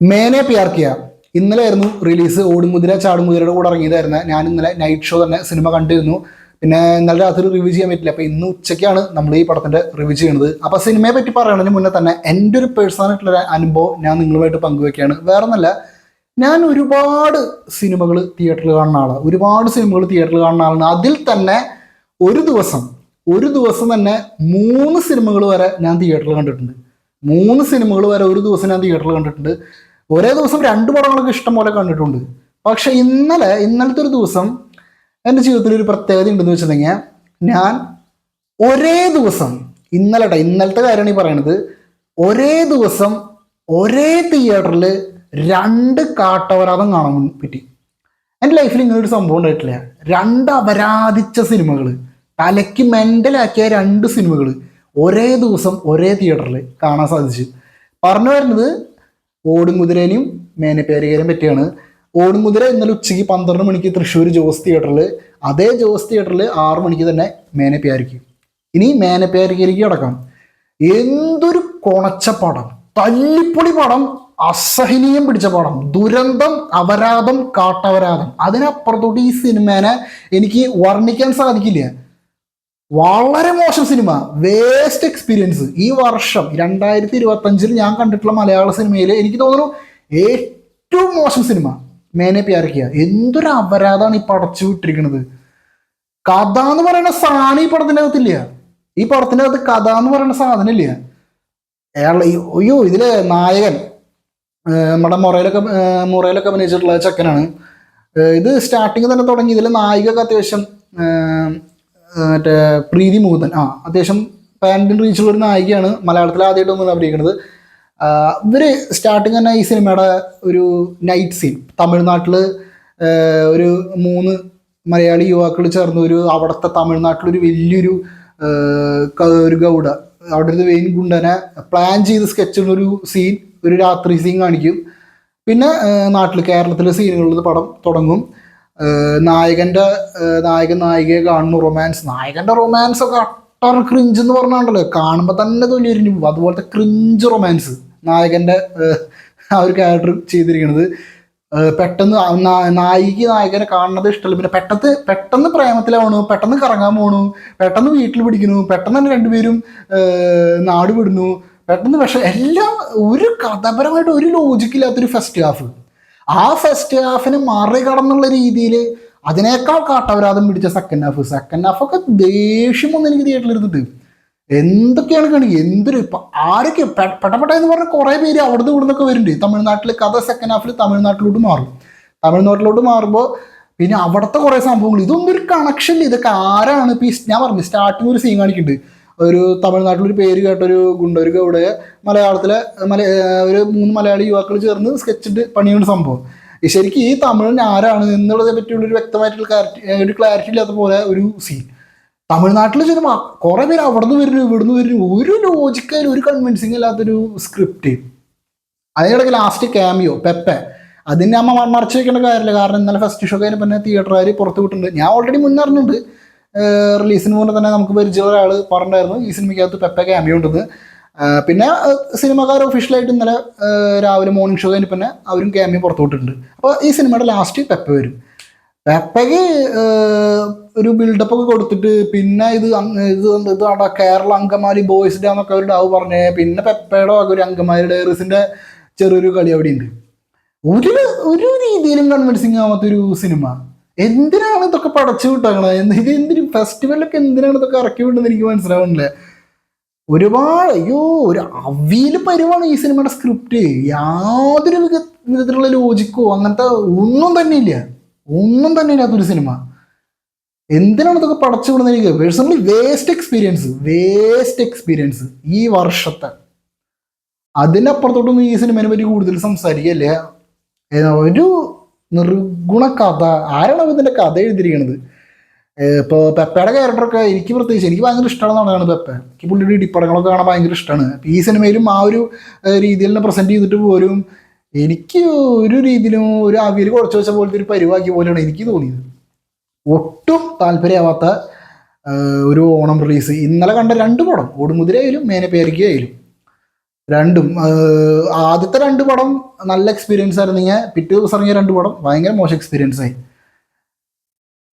മേനെ Pyaar Kia ഇന്നലെ ആയിരുന്നു release. ഓടുമുതിര ചാടുമുതിരയുടെ കൂടെ ഇറങ്ങിയതായിരുന്നു. ഞാൻ ഇന്നലെ നൈറ്റ് ഷോ തന്നെ സിനിമ കണ്ടിരുന്നു. പിന്നെ ഇന്നലെ രാത്രി റിവ്യൂ ചെയ്യാൻ പറ്റില്ല. അപ്പോൾ ഇന്ന് ഉച്ചയ്ക്കാണ് നമ്മൾ ഈ പടത്തിന്റെ റിവ്യൂ ചെയ്യുന്നത്. അപ്പോൾ സിനിമയെ പറ്റി പറയുന്നതിന് മുന്നേ തന്നെ എൻ്റെ ഒരു പേഴ്സണൽ ആയിട്ടുള്ള അനുഭവം ഞാൻ നിങ്ങളുമായിട്ട് പങ്കുവെക്കുകയാണ്. വേറെ ഒന്നല്ല, ഞാൻ ഒരുപാട് സിനിമകൾ തിയേറ്ററിൽ കാണുന്ന ആളാണ്. ഒരുപാട് സിനിമകൾ തിയേറ്ററിൽ കാണുന്ന ആളാണ്. അതിൽ തന്നെ ഒരു ദിവസം തന്നെ 3 സിനിമകൾ വരെ ഞാൻ തിയേറ്ററിൽ കണ്ടിട്ടുണ്ട്. 3 സിനിമകൾ വരെ ഒരു ദിവസം ഞാൻ തിയേറ്ററിൽ കണ്ടിട്ടുണ്ട്. ഒരേ ദിവസം 2 പടങ്ങളൊക്കെ ഇഷ്ടം പോലെ കണ്ടിട്ടുണ്ട്. പക്ഷെ ഇന്നലത്തെ ഒരു ദിവസം എൻ്റെ ജീവിതത്തിൽ ഒരു പ്രത്യേകത ഉണ്ടെന്ന് വെച്ചിട്ടുണ്ടെങ്കിൽ, ഞാൻ ഒരേ ദിവസം ഇന്നലത്തെ കാര്യമാണ് ഈ പറയണത്, ഒരേ ദിവസം ഒരേ തിയേറ്ററിൽ 2 കാട്ടവരാതം കാണാൻ പറ്റി. എൻ്റെ ലൈഫിൽ ഇങ്ങനെ ഒരു സംഭവം ഉണ്ടായിട്ടില്ല. 2 അപരാധിച്ച സിനിമകൾ, തലയ്ക്ക് മെൻ്റലാക്കിയ 2 സിനിമകൾ ഒരേ ദിവസം ഒരേ തിയേറ്ററിൽ കാണാൻ സാധിച്ചു. പറഞ്ഞു വരുന്നത് ഓടുംകുതിരേനെയും മേനപ്പേരികേനെയും പറ്റിയാണ്. ഓടുംകുതിര ഇന്നലെ ഉച്ചയ്ക്ക് 12 മണിക്ക് തൃശ്ശൂർ ജോസ് തിയേറ്ററിൽ, അതേ ജോസ് തിയേറ്ററിൽ 6 മണിക്ക് തന്നെ മേനപ്പേരിക്ക്. ഇനി മേനപ്പേരിക്ക് അടക്കം എന്തൊരു കൊണച്ച പടം, തല്ലിപ്പൊളി പടം, അസഹനീയം പിടിച്ച പടം, ദുരന്തം, അപരാധം, കാട്ടപരാധം. അതിനപ്പുറത്തോട്ട് ഈ സിനിമേനെ എനിക്ക് വർണ്ണിക്കാൻ സാധിക്കില്ല. വളരെ മോശം സിനിമ, വേസ്റ്റ് എക്സ്പീരിയൻസ്. ഈ വർഷം 2025 ഞാൻ കണ്ടിട്ടുള്ള മലയാള സിനിമയിൽ എനിക്ക് തോന്നുന്നു ഏറ്റവും മോശം സിനിമ മേനെ പ്യാർ കിയ. എന്തൊരു അപരാധമാണ് ഈ പടച്ചു വിട്ടിരിക്കുന്നത്. കഥ എന്ന് പറയുന്ന സാധനം ഈ പടത്തിൻ്റെ അകത്തില്ല. ഈ പടത്തിൻ്റെ അകത്ത് കഥ എന്ന് പറയുന്ന സാധനം ഇല്ല. അയ്യോ, ഇതിലെ നായകൻ നമ്മുടെ മൊറയിലൊക്കെ അഭിനയിച്ചിട്ടുള്ള ചെക്കനാണ്. ഇത് സ്റ്റാർട്ടിങ് തന്നെ തുടങ്ങി. ഇതിലെ നായികയൊക്കെ അത്യാവശ്യം മറ്റേ പ്രീതി മുകുന്ദൻ, അത്യാവശ്യം പാൻ റീച്ചുള്ള ഒരു നായികയാണ്. മലയാളത്തിൽ ആദ്യമായിട്ടൊന്നും അഭിനയിക്കുന്നത്. ഇവര് സ്റ്റാർട്ടിങ് തന്നെ ഈ സിനിമയുടെ ഒരു നൈറ്റ് സീൻ, തമിഴ്നാട്ടിൽ ഒരു 3 മലയാളി യുവാക്കൾ ചേർന്ന് അവിടുത്തെ തമിഴ്നാട്ടിലൊരു വലിയൊരു ഒരു ഗൗഡ, അവിടെ ഒരു വെയിൻ ഗുണ്ടനെ പ്ലാൻ ചെയ്ത് സ്കെച്ച് ഒരു സീൻ, ഒരു രാത്രി സീൻ കാണിക്കും. പിന്നെ കേരളത്തിലെ സീനുകളിൽ പടം തുടങ്ങും. നായകൻ നായികയെ കാണുന്നു, നായകന്റെ റൊമാൻസ് ഒക്കെ അട്ടർ ക്രിഞ്ച് എന്ന് പറഞ്ഞാണ്ടല്ലോ, കാണുമ്പോൾ തന്നെ തൊല്ലിരിഞ്ഞു. അതുപോലത്തെ ക്രിഞ്ച് റൊമാൻസ് നായകന്റെ ആ ഒരു ക്യാരക്ടർ ചെയ്തിരിക്കുന്നത്. പെട്ടെന്ന് നായകനെ കാണുന്നത് ഇഷ്ടമല്ല. പിന്നെ പെട്ടെന്ന് പ്രേമത്തിലാവണു, പെട്ടെന്ന് കറങ്ങാൻ പോണു, പെട്ടെന്ന് വീട്ടിൽ പിടിക്കുന്നു, പെട്ടെന്ന് തന്നെ രണ്ടുപേരും നാട് വിടുന്നു, പെട്ടെന്ന്. പക്ഷെ എല്ലാം ഒരു കഥാപരമായിട്ട് ഒരു ലോജിക്കില്ലാത്തൊരു ഫസ്റ്റ് ഹാഫ്. ആ ഫസ്റ്റ് ഹാഫിന് മറികടന്നുള്ള രീതിയിൽ അതിനേക്കാൾ കാട്ടപരാധം പിടിച്ച സെക്കൻഡ് ഹാഫൊക്കെ ദേഷ്യം ഒന്നും എനിക്ക് തിയേറ്ററിൽ ഇരുന്നിട്ട്. എന്തൊക്കെയാണ് കാണിക്കുക, ആരൊക്കെ പെട്ടപ്പെട്ടെന്ന് പറഞ്ഞ കുറേ പേര് അവിടുന്ന് ഇവിടുന്നൊക്കെ വരുന്നുണ്ട്. തമിഴ്നാട്ടിൽ കഥ സെക്കൻഡ് ഹാഫിൽ തമിഴ്നാട്ടിലോട്ട് മാറുമ്പോൾ പിന്നെ അവിടുത്തെ കുറേ സംഭവങ്ങൾ, ഇതൊന്നും ഒരു കണക്ഷൻ ഇല്ല. ഇതൊക്കെ ആരാണ്? ഇപ്പം ഞാൻ പറഞ്ഞു, സ്റ്റാർട്ടിങ് ഒരു സീൻ കാണിക്കുന്നുണ്ട്. ഒരു തമിഴ്നാട്ടിലൊരു പേര് കേട്ടൊരു ഗുണ്ടൊരു ഗൗഡ മലയാളത്തിലെ ഒരു 3 മലയാളി യുവാക്കൾ ചേർന്ന് സ്കെച്ചിട്ട് പണിയുന്ന സംഭവം. ശരിക്കും ഈ തമിഴിന് ആരാണ് എന്നുള്ളതിനെ പറ്റിയുള്ള ഒരു വ്യക്തമായിട്ടുള്ള ക്ലാരിറ്റി ഇല്ലാത്ത പോലെ ഒരു സീൻ. തമിഴ്നാട്ടിൽ ചെല്ലുമ്പോൾ കുറേ പേര് അവിടുന്ന് വരുന്നു, ഒരു ലോജിക്കായാലും ഒരു കൺവിൻസിങ് ഇല്ലാത്തൊരു സ്ക്രിപ്റ്റ്. അതിനിടയ്ക്ക് ലാസ്റ്റ് ക്യാമിയോ പെപ്പെ, അതിൻ്റെ അമ്മ മറച്ചു വെക്കേണ്ട കാര്യമില്ല. കാരണം ഇന്നലെ ഫസ്റ്റ് ഷോ കഴിഞ്ഞ് പിന്നെ തിയേറ്ററുകാർ പുറത്ത് വിട്ടിട്ടുണ്ട്. ഞാൻ ഓൾറെഡി മുന്നറിഞ്ഞിട്ടുണ്ട്, റിലീസിന് മുന്നേ തന്നെ നമുക്ക് പരിചയമുള്ള ഒരാൾ പറഞ്ഞിട്ടുണ്ടായിരുന്നു ഈ സിനിമയ്ക്കകത്ത് പെപ്പ ക്യാമിയോ ഉണ്ടെന്ന്. പിന്നെ സിനിമക്കാർ ഒഫീഷ്യലായിട്ട് ഇന്നലെ രാവിലെ മോർണിംഗ് ഷോ കഴിഞ്ഞ് പിന്നെ അവരും ക്യാമിയോ പുറത്തു വിട്ടിട്ടുണ്ട്. അപ്പോൾ ഈ സിനിമയുടെ ലാസ്റ്റ് പെപ്പ വരും. പെപ്പയ്ക്ക് ഒരു ബിൽഡപ്പ് ഒക്കെ കൊടുത്തിട്ട് പിന്നെ ഇത് അവിടെ കേരള അങ്കമാലി ബോയ്സ് ഡേ എന്നൊക്കെ ഒരു ഡാവ് പറഞ്ഞേ. പിന്നെ പെപ്പയുടെ ഒരു അങ്കമാലി ഡയറീസിൻ്റെ ചെറിയൊരു കളി അവിടെ ഉണ്ട്. ഒരു രീതിയിലും കൺവിൻസിങ് ആവാത്തൊരു സിനിമ. എന്തിനാണ് ഇതൊക്കെ പടച്ചു വിട്ടേക്കണത്? എന്തിനു ഫെസ്റ്റിവലൊക്കെ എന്തിനാണ് ഇതൊക്കെ ഇറക്കി വിട്ടെന്ന് എനിക്ക് മനസ്സിലാവുന്നില്ല. ഒരുപാട് ഒരു അവിയൽ പരുവാണ് ഈ സിനിമയുടെ സ്ക്രിപ്റ്റ്. യാതൊരു വിധത്തിലുള്ള ലോജിക്കോ അങ്ങനത്തെ ഒന്നും തന്നെ ഇല്ലാത്തൊരു സിനിമ. എന്തിനാണ് ഇതൊക്കെ പടച്ചു വിടുന്നത്? എനിക്ക് പേഴ്സണലി വേസ്റ്റ് എക്സ്പീരിയൻസ് ഈ വർഷത്തെ. അതിനപ്പുറത്തോട്ടൊന്നും ഈ സിനിമയെ പറ്റി കൂടുതൽ സംസാരിക്കല്ലേ. ഒരു നിർഗുണ കഥ. ആരാണ് ഇതിൻ്റെ കഥ എഴുതിയിരിക്കണത്? ഇപ്പോൾ പെപ്പയുടെ ക്യാരക്ടറൊക്കെ എനിക്ക് ഭയങ്കര ഇഷ്ടമാണെന്നാണ് പെപ്പ. എനിക്ക് പുള്ളിയുടെ ഇടിപ്പടങ്ങളൊക്കെ കാണാൻ ഭയങ്കര ഇഷ്ടമാണ്. ഈ സിനിമയിലും ആ ഒരു രീതിയിൽ തന്നെ പ്രസൻറ്റ് ചെയ്തിട്ട് പോലും എനിക്ക് ഒരു രീതിയിലും ഒരു അവിയൽ കുഴച്ച് വെച്ച പോലത്തെ ഒരു പരിവാക്കിയ പോലെയാണ് എനിക്ക് തോന്നിയത്. ഒട്ടും താല്പര്യമാവാത്ത ഒരു ഓണം റിലീസ്. ഇന്നലെ കണ്ട 2 പടം, ഓടുമുതിരയായാലും മേനെ പേരിക്കയായാലും രണ്ടും ആദ്യത്തെ രണ്ട് പടം നല്ല എക്സ്പീരിയൻസ് ആയിരുന്നെങ്കിൽ പിറ്റേ ദിവസം ഇറങ്ങിയ രണ്ട് പടം ഭയങ്കര മോശം എക്സ്പീരിയൻസ് ആയി.